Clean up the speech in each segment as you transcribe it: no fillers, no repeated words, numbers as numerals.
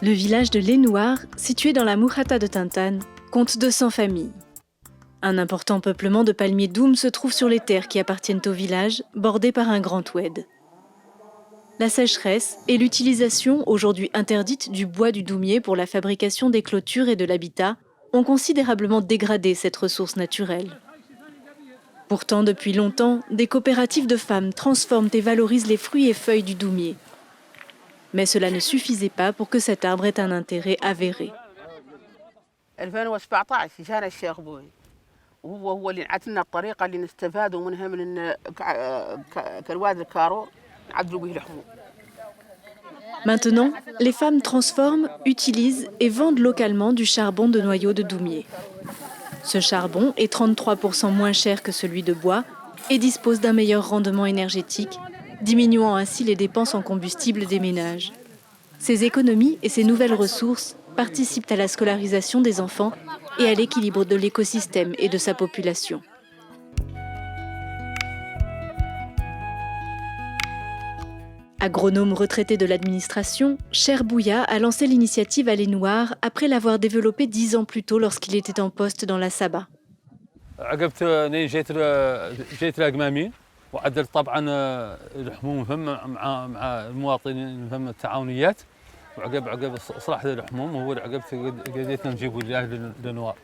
Le village de Lénouard, situé dans la Mouhata de Tintan, compte 200 familles. Un important peuplement de palmiers doum se trouve sur les terres qui appartiennent au village, bordées par un grand oued. La sécheresse et l'utilisation, aujourd'hui interdite, du bois du doumier pour la fabrication des clôtures et de l'habitat ont considérablement dégradé cette ressource naturelle. Pourtant, depuis longtemps, des coopératives de femmes transforment et valorisent les fruits et feuilles du doumier. Mais cela ne suffisait pas pour que cet arbre ait un intérêt avéré. وهو اللي عطلنا الطريقه اللي نستفادوا منها من كرواد الكارو نعدلوا به الحموم. Maintenant, les femmes transforment, utilisent et vendent localement du charbon de noyau de doumier. Ce charbon est 33% moins cher que celui de bois et dispose d'un meilleur rendement énergétique, diminuant ainsi les dépenses en combustible des ménages. Ces économies et ces nouvelles ressources participent à la scolarisation des enfants et à l'équilibre de l'écosystème et de sa population. Agronome retraité de l'administration, Cher Bouya a lancé l'initiative à Lénouard après l'avoir développée 10 ans plus tôt lorsqu'il était en poste dans la Saba. جيت الأقمامين وعدلت طبعا الحموم فهم مع المواطنين فهم التعاونيات وعقب إصلاح الحموم هو اللي عقب قدرنا نجيبوا لنوار.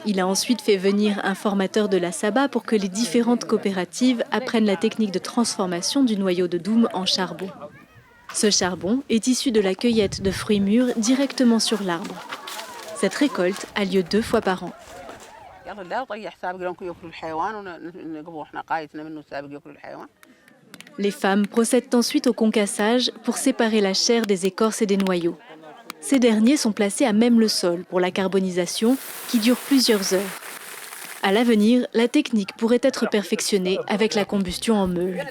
Il a ensuite fait venir un formateur de la Saba pour que les différentes coopératives apprennent la technique de transformation du noyau de doum en charbon. Ce charbon est issu de la cueillette de fruits mûrs directement sur l'arbre. Cette récolte a lieu 2 fois par an. Les femmes procèdent ensuite au concassage pour séparer la chair des écorces et des noyaux. Ces derniers sont placés à même le sol pour la carbonisation qui dure plusieurs heures. À l'avenir, la technique pourrait être perfectionnée avec la combustion en meule.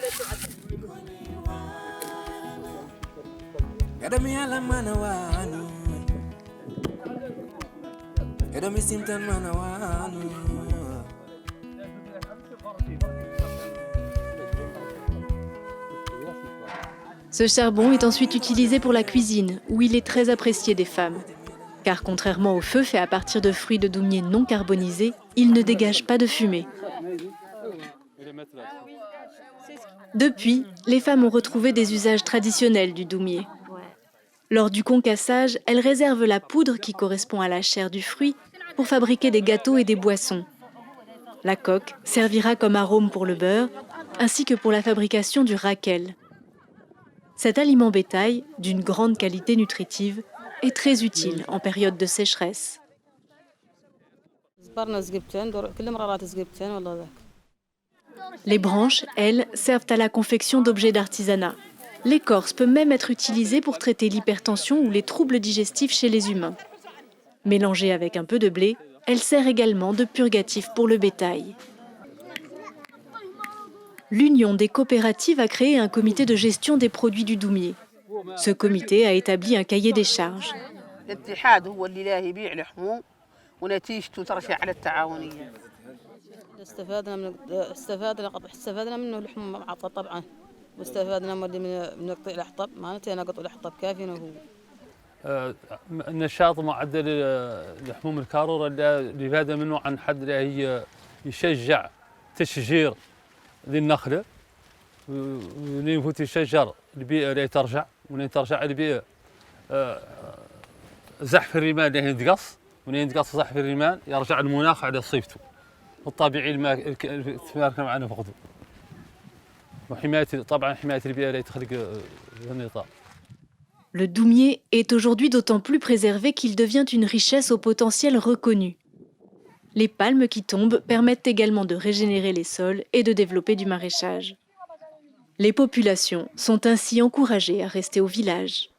Ce charbon est ensuite utilisé pour la cuisine, où il est très apprécié des femmes. Car contrairement au feu fait à partir de fruits de doumier non carbonisés, il ne dégage pas de fumée. Depuis, les femmes ont retrouvé des usages traditionnels du doumier. Lors du concassage, elles réservent la poudre qui correspond à la chair du fruit pour fabriquer des gâteaux et des boissons. La coque servira comme arôme pour le beurre, ainsi que pour la fabrication du rakel. Cet aliment bétail, d'une grande qualité nutritive, est très utile en période de sécheresse. Les branches, elles, servent à la confection d'objets d'artisanat. L'écorce peut même être utilisée pour traiter l'hypertension ou les troubles digestifs chez les humains. Mélangée avec un peu de blé, elle sert également de purgatif pour le bétail. L'Union des coopératives a créé un comité de gestion des produits du doumier. Ce comité a établi un cahier des charges. النشاط معدل لحموم الكارور اللي فاد منه عن حد هي يشجع تشجير ذي النخله ولين يفوت الشجر البيئه اللي ترجع ولين ترجع البيئه زحف الرمال اللي ينتقص ولين ينتقص زحف الرمال يرجع المناخ على صيفته الطبيعي الثمار كان معنا فقده وحمايه طبعا حمايه البيئه اللي تخلق النطاق. Le doumier est aujourd'hui d'autant plus préservé qu'il devient une richesse au potentiel reconnu. Les palmes qui tombent permettent également de régénérer les sols et de développer du maraîchage. Les populations sont ainsi encouragées à rester au village.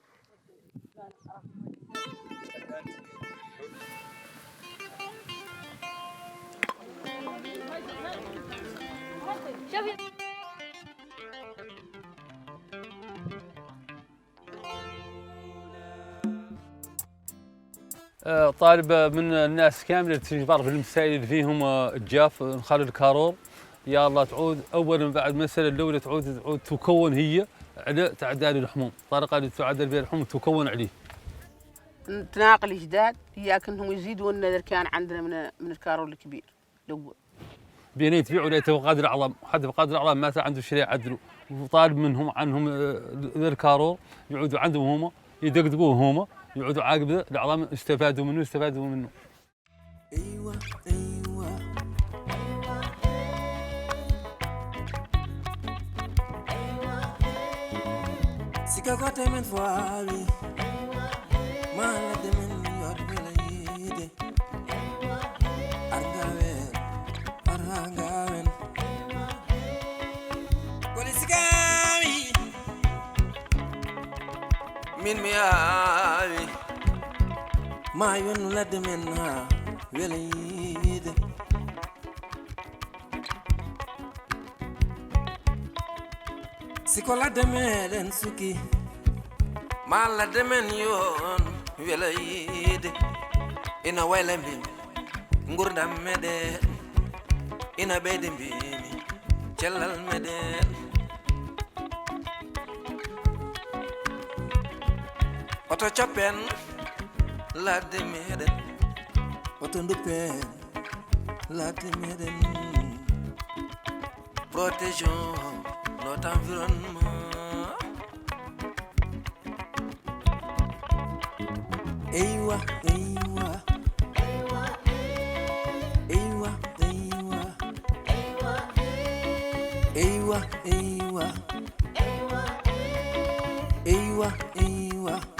طالب من الناس كامله تجبر بالمسائل اللي فيهم الجاف نخلي الكارور يا الله تعود اولا بعد مساله الاولى تعود تكون هي على تعداد الحموم الطريقه اللي تعدل بها الحموم تكون عليه تناقل الجداد هي كأنهم يزيدوا لنا إذا كان عندنا من الكارو الكبير الأول. بين يتبيعوا لا قادر اعظم، حد قادر اعظم مات عنده شريعه عدلوا وطالب منهم عنهم ذا الكارور يعودوا عندهم هما يدقدقوه هما يعودوا عاقب الاعظام استفادوا منه. ايوه ايوه سيكا كوتي من فوالي ما لدي من يود بلايدي أرهاغاوين قولي سيكاوي من مياوي ما يون لدي منها بلايدي Sikola demen suki mala demen yon welayide ina waylambi ngurdam meden ina bede mbimi cellal meden oto chapen la demeden oto ndupen la demeden protégeons notre environnement. Eywa, eywa, eywa, eywa, eywa, eywa, eywa, eywa, eywa.